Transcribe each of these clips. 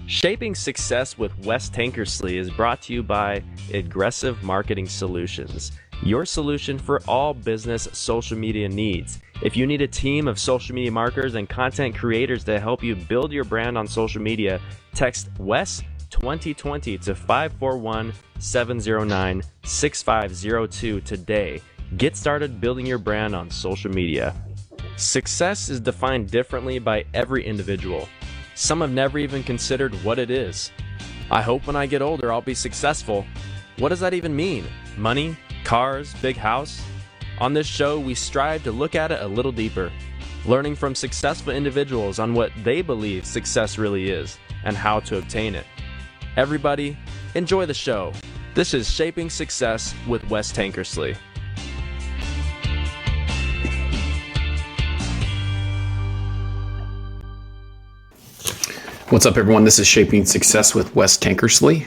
Shaping Success with Wes Tankersley is brought to you by Aggressive Marketing Solutions, your solution for all business social media needs. If you need a team of social media marketers and content creators to help you build your brand on social media, text WES 2020 to 541-709-6502 today. Get started building your brand on social media. Success is defined differently by every individual. Some have never even considered what it is. I hope when I get older I'll be successful. What does that even mean? Money? Cars? Big house? On this show, we strive to look at it a little deeper, learning from successful individuals on what they believe success really is and how to obtain it. Everybody, enjoy the show. This is Shaping Success with Wes Tankersley. What's up, everyone? This is Shaping Success with Wes Tankersley.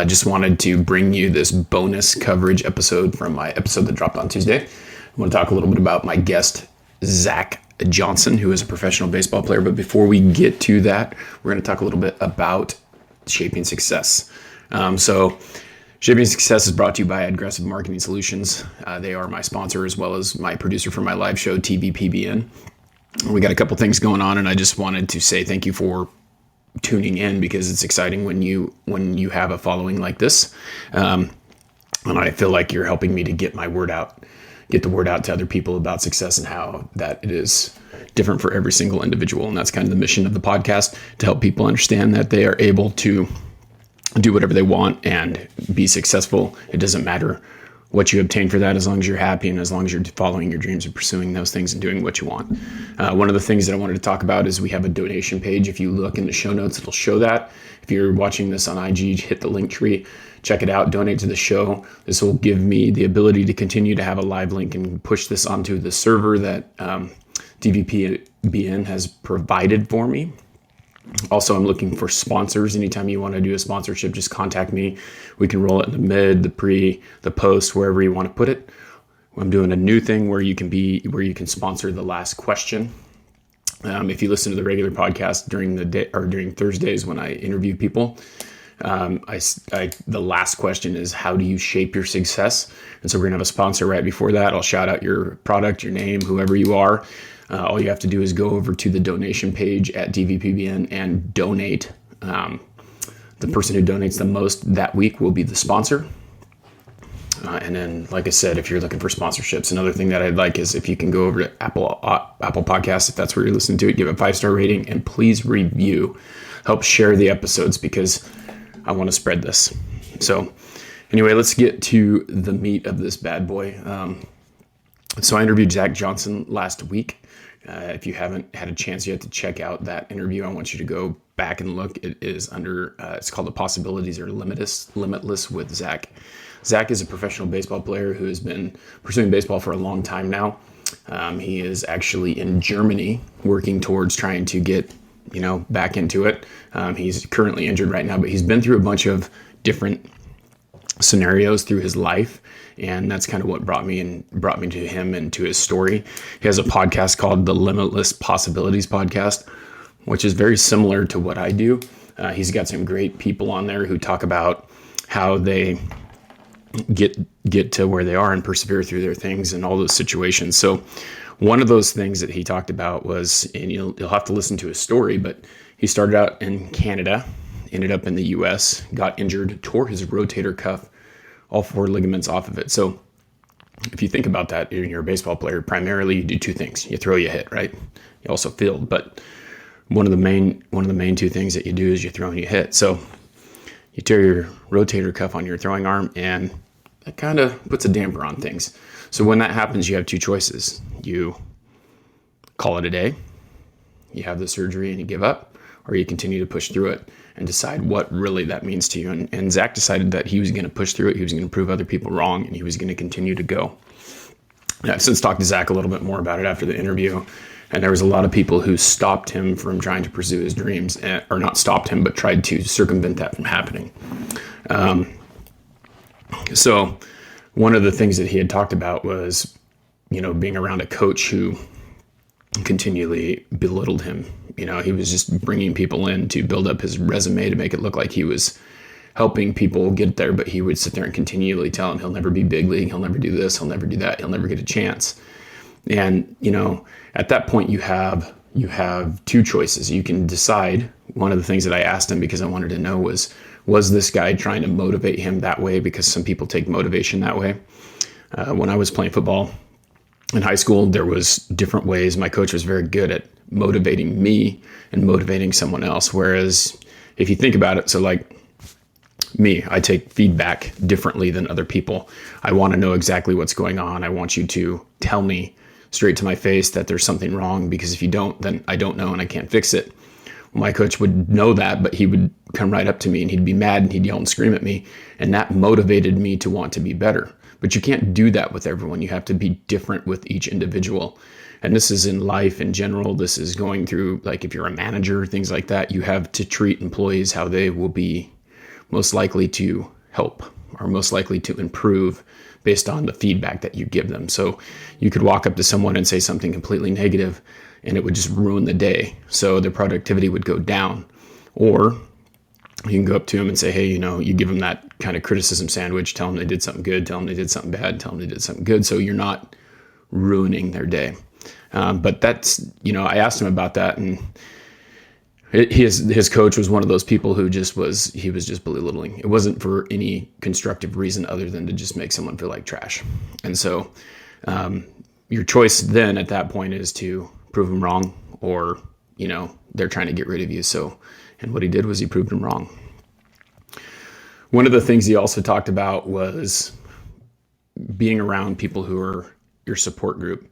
Just wanted to bring you this bonus coverage episode from my episode that dropped on Tuesday. I want to talk a little bit about my guest, Zach Johnson, who is a professional baseball player. But before we get to that, we're going to talk a little bit about Shaping Success. So Shaping Success is brought to you by Aggressive Marketing Solutions. They are my sponsor as well as my producer for my live show, TVPBN. We got a couple things going on, and I just wanted to say thank you for tuning in, because it's exciting when you have a following like this. And I feel like you're helping me to get the word out to other people about success and how that it is different for every single individual. And that's kind of the mission of the podcast, to help people understand that they are able to do whatever they want and be successful. It doesn't matter what you obtain for that, as long as you're happy and as long as you're following your dreams and pursuing those things and doing what you want. One of the things that I wanted to talk about is we have a donation page. If you look in the show notes, it'll show that. If you're watching this on IG, hit the link tree, check it out, donate to the show. This will give me the ability to continue to have a live link and push this onto the server that DVPBN has provided for me. Also, I'm looking for sponsors. Anytime you want to do a sponsorship, just contact me. We can roll it in the mid, the pre, the post, wherever you want to put it. I'm doing a new thing where you can sponsor the last question. If you listen to the regular podcast during the day or during Thursdays when I interview people, the last question is, how do you shape your success? And so we're gonna have a sponsor right before that. I'll shout out your product, your name, whoever you are. All you have to do is go over to the donation page at DVPBN and donate. The person who donates the most that week will be the sponsor. And then, like I said, if you're looking for sponsorships, another thing that I'd like is if you can go over to Apple Podcasts, if that's where you're listening to it, give it a 5-star rating and please review. Help share the episodes, because I want to spread this. So anyway, let's get to the meat of this bad boy. So I interviewed Zach Johnson last week. If you haven't had a chance yet to check out that interview, I want you to go back and look. It is under, it's called The Possibilities or Limitless with Zach. Zach is a professional baseball player who has been pursuing baseball for a long time now. He is actually in Germany working towards trying to get, back into it. He's currently injured right now, but he's been through a bunch of different scenarios through his life. And that's kind of what brought me to him and to his story. He has a podcast called the Limitless Possibilities Podcast, which is very similar to what I do. He's got some great people on there who talk about how they get to where they are and persevere through their things and all those situations. So one of those things that he talked about was, and you'll have to listen to his story, but he started out in Canada, ended up in the US, got injured, tore his rotator cuff, all 4 ligaments off of it. So if you think about that, you're a baseball player, primarily you do 2 things. You throw, you hit, right? You also field, but one of the main 2 things that you do is you throw and you hit. So you tear your rotator cuff on your throwing arm, and that kind of puts a damper on things. So when that happens, you have 2 choices. You call it a day, you have the surgery and you give up, or you continue to push through it and decide what really that means to you. And Zach decided that he was going to push through it. He was going to prove other people wrong, and he was going to continue to go. And I've since talked to Zach a little bit more about it after the interview. And there was a lot of people who stopped him from trying to pursue his dreams, or not stopped him, but tried to circumvent that from happening. So one of the things that he had talked about was, being around a coach who continually belittled him, he was just bringing people in to build up his resume to make it look like he was helping people get there. But he would sit there and continually tell him he'll never be big league. He'll never do this. He'll never do that. He'll never get a chance. And, at that point you have two choices. You can decide. One of the things that I asked him, because I wanted to know, was this guy trying to motivate him that way? Because some people take motivation that way. When I was playing football in high school, there was different ways. My coach was very good at motivating me and motivating someone else. Whereas if you think about it, so like me, I take feedback differently than other people. I want to know exactly what's going on. I want you to tell me straight to my face that there's something wrong, because if you don't, then I don't know and I can't fix it. My coach would know that, but he would come right up to me and he'd be mad and he'd yell and scream at me. And that motivated me to want to be better. But you can't do that with everyone. You have to be different with each individual. And this is in life in general. This is going through, like, if you're a manager, things like that, you have to treat employees how they will be most likely to help or most likely to improve based on the feedback that you give them. So you could walk up to someone and say something completely negative and it would just ruin the day. So their productivity would go down. Or you can go up to them and say, hey, you give them that kind of criticism sandwich, tell them they did something good, tell them they did something bad, tell them they did something good. So you're not ruining their day. But that's, I asked him about that, and his coach was one of those people who he was just belittling. It wasn't for any constructive reason other than to just make someone feel like trash. And so your choice then at that point is to prove them wrong, or, they're trying to get rid of you. And what he did was he proved him wrong. One of the things he also talked about was being around people who are your support group.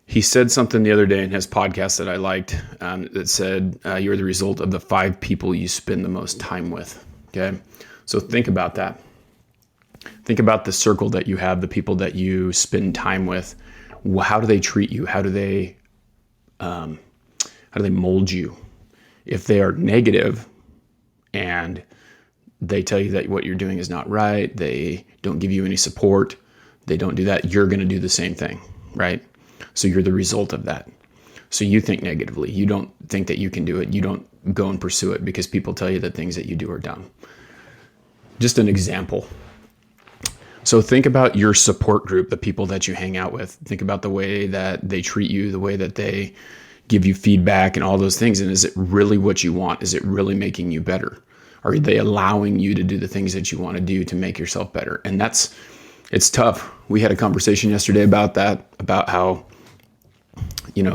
He said something the other day in his podcast that I liked, that said, you're the result of the 5 people you spend the most time with. Okay. So think about that. Think about the circle that you have, the people that you spend time with. How do they treat you? How do they mold you? If they are negative and they tell you that what you're doing is not right, they don't give you any support, they don't do that, you're going to do the same thing, right? So you're the result of that. So you think negatively. You don't think that you can do it. You don't go and pursue it because people tell you that things that you do are dumb. Just an example. So think about your support group, the people that you hang out with. Think about the way that they treat you, the way that they give you feedback and all those things. And is it really what you want? Is it really making you better? Are they allowing you to do the things that you want to do to make yourself better? And it's tough. We had a conversation yesterday about that, about how,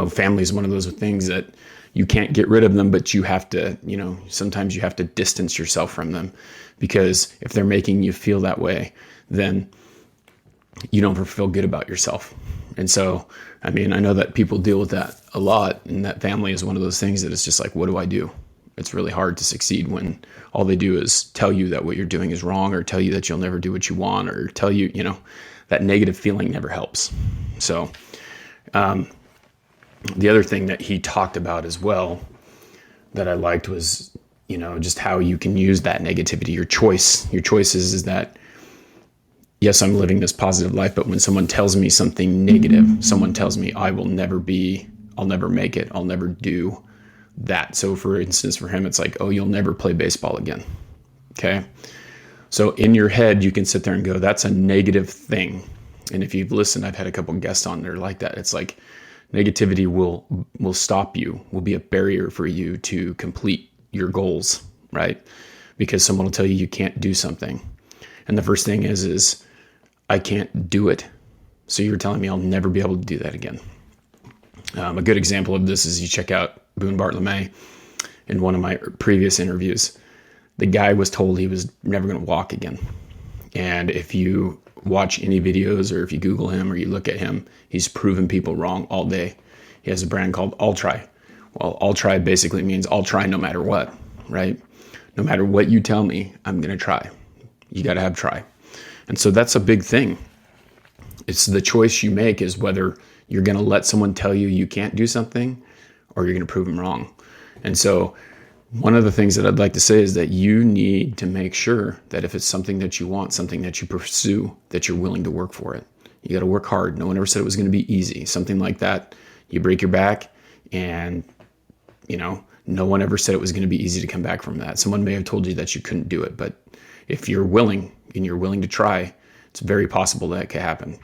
family is one of those things that you can't get rid of them, but you have to, sometimes you have to distance yourself from them, because if they're making you feel that way, then you don't ever feel good about yourself. And so, I know that people deal with that a lot, and that family is one of those things that it's just like, what do I do? It's really hard to succeed when all they do is tell you that what you're doing is wrong, or tell you that you'll never do what you want, or tell you, that negative feeling never helps. So, the other thing that he talked about as well that I liked was, just how you can use that negativity. Your choices is that, yes, I'm living this positive life, but when someone tells me something negative, someone tells me I'll never make it, I'll never do that. So for instance, for him, it's like, oh, you'll never play baseball again. Okay. So in your head, you can sit there and go, that's a negative thing. And if you've listened, I've had a couple of guests on there like that. It's like negativity will stop you, will be a barrier for you to complete your goals, right? Because someone will tell you can't do something. And the first thing is I can't do it. So you're telling me I'll never be able to do that again. A good example of this is you check out Boone Bart LeMay in one of my previous interviews. The guy was told he was never going to walk again. And if you watch any videos, or if you Google him or you look at him, he's proven people wrong all day. He has a brand called I'll Try. Well, I'll Try basically means I'll try no matter what, right? No matter what you tell me, I'm going to try. You got to have try. And so that's a big thing. It's the choice you make is whether you're going to let someone tell you can't do something, or you're going to prove them wrong. And so one of the things that I'd like to say is that you need to make sure that if it's something that you want, something that you pursue, that you're willing to work for it. You got to work hard. No one ever said it was going to be easy. Something like that, you break your back, And, no one ever said it was going to be easy to come back from that. Someone may have told you that you couldn't do it, but if you're willing and you're willing to try, it's very possible that it could happen.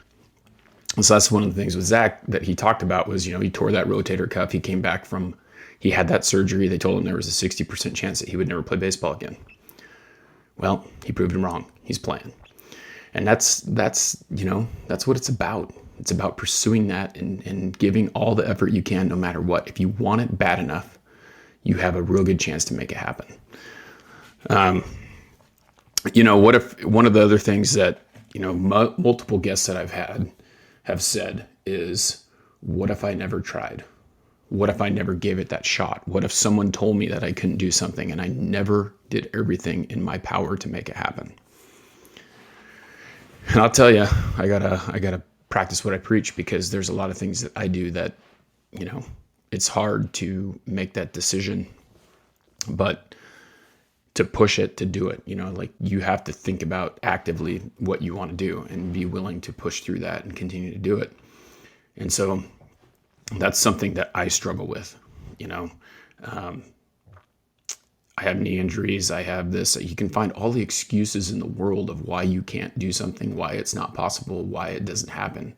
And so that's one of the things with Zach that he talked about was, he tore that rotator cuff. He came back he had that surgery. They told him there was a 60% chance that he would never play baseball again. Well, he proved him wrong. He's playing. And that's what it's about. It's about pursuing that and giving all the effort you can, no matter what. If you want it bad enough, you have a real good chance to make it happen. What if one of the other things that, multiple guests that I've had have said is, what if I never tried? What if I never gave it that shot? What if someone told me that I couldn't do something and I never did everything in my power to make it happen? And I'll tell you, I gotta practice what I preach, because there's a lot of things that I do that, it's hard to make that decision, but to push it, to do it, you have to think about actively what you want to do and be willing to push through that and continue to do it. And so that's something that I struggle with. I have knee injuries. I have this. You can find all the excuses in the world of why you can't do something, why it's not possible, why it doesn't happen.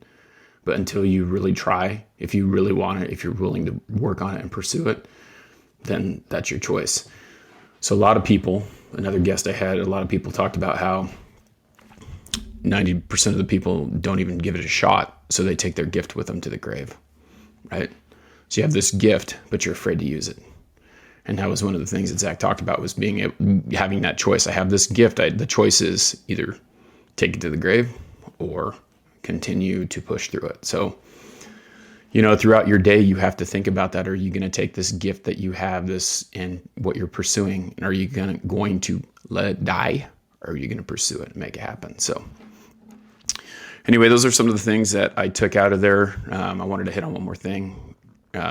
But until you really try, if you really want it, if you're willing to work on it and pursue it, then that's your choice. So a lot of people, another guest I had, a lot of people talked about how 90% of the people don't even give it a shot. So they take their gift with them to the grave, right? So you have this gift, but you're afraid to use it. And that was one of the things that Zach talked about, was having that choice. I have this gift. The choice is either take it to the grave or continue to push through it. So, throughout your day, you have to think about that. Are you going to take this gift that you have, this and what you're pursuing, and are you going to let it die, or are you going to pursue it and make it happen? So anyway, those are some of the things that I took out of there. I wanted to hit on one more thing,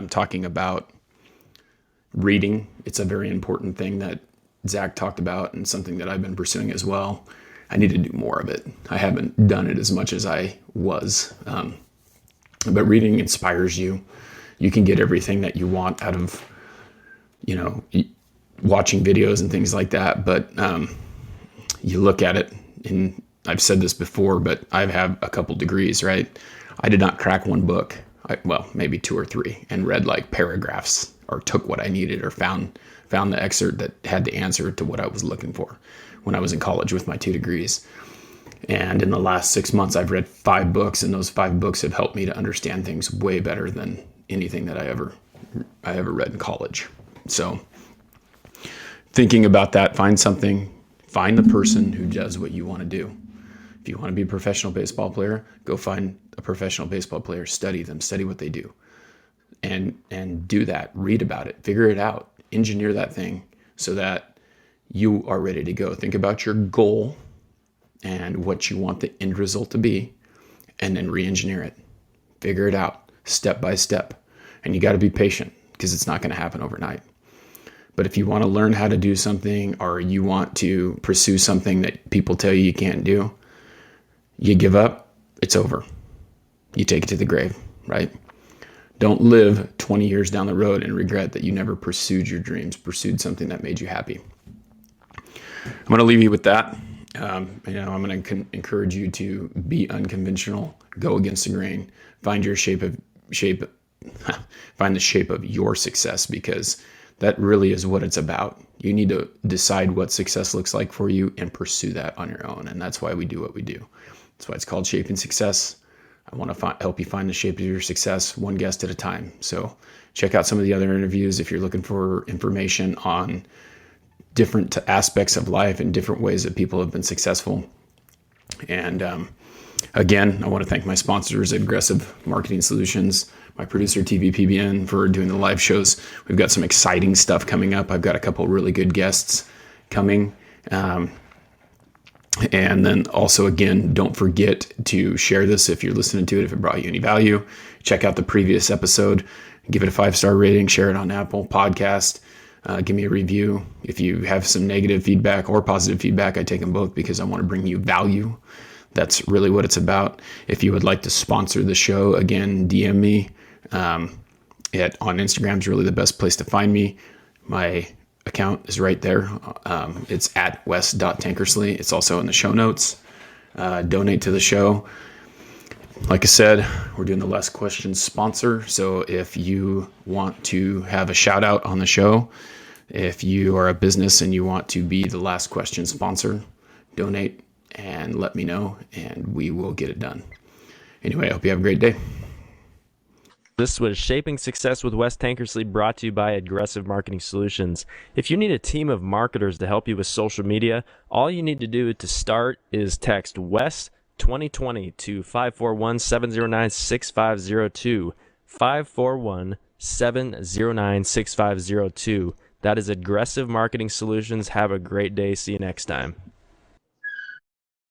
talking about reading. It's a very important thing that Zach talked about, and something that I've been pursuing as well. I need to do more of it. I haven't done it as much as I was. But reading inspires you. You can get everything that you want out of, watching videos and things like that. But you look at it, and I've said this before, but I have a couple degrees, right? I did not crack one book. Maybe two or three, and read like paragraphs, or took what I needed, or found the excerpt that had the answer to what I was looking for when I was in college with my 2 degrees. And in the last 6 months, I've read 5 books, and those 5 books have helped me to understand things way better than anything that I ever read in college. So thinking about that, find the person who does what you want to do. If you want to be a professional baseball player, go find a professional baseball player, study them, study what they do, and do that. Read about it, figure it out, engineer that thing so that you are ready to go. Think about your goal and what you want the end result to be, and then re-engineer it. Figure it out step by step. And you got to be patient, because it's not going to happen overnight. But if you want to learn how to do something, or you want to pursue something that people tell you can't do, you give up, it's over. You take it to the grave, right? Don't live 20 years down the road and regret that you never pursued your dreams, pursued something that made you happy. I'm going to leave you with that. I'm going to encourage you to be unconventional, go against the grain, find your find the shape of your success, because that really is what it's about. You need to decide what success looks like for you and pursue that on your own. And that's why we do what we do. That's why it's called Shaping Success. I want to help you find the shape of your success, one guest at a time. So check out some of the other interviews if you're looking for information on different aspects of life and different ways that people have been successful. And again, I want to thank my sponsors, Aggressive Marketing Solutions, my producer, TVPBN, for doing the live shows. We've got some exciting stuff coming up. I've got a couple really good guests coming. And then also, again, don't forget to share this if you're listening to it, if it brought you any value. Check out the previous episode, give it a 5-star rating, share it on Apple Podcast. Give me a review. If you have some negative feedback or positive feedback, I take them both, because I want to bring you value. That's really what it's about. If you would like to sponsor the show, again, DM me. On Instagram is really the best place to find me. My account is right there. It's at wes.tankersley. It's also in the show notes. Donate to the show. Like I said, we're doing the Last Question sponsor. So if you want to have a shout out on the show, if you are a business and you want to be the Last Question sponsor, donate and let me know, and we will get it done. Anyway, I hope you have a great day. This was Shaping Success with Wes Tankersley, brought to you by Aggressive Marketing Solutions. If you need a team of marketers to help you with social media, all you need to do to start is text Wes 2020 to 541-709-6502, 541-709-6502. That is Aggressive Marketing Solutions. Have a great day. See you next time.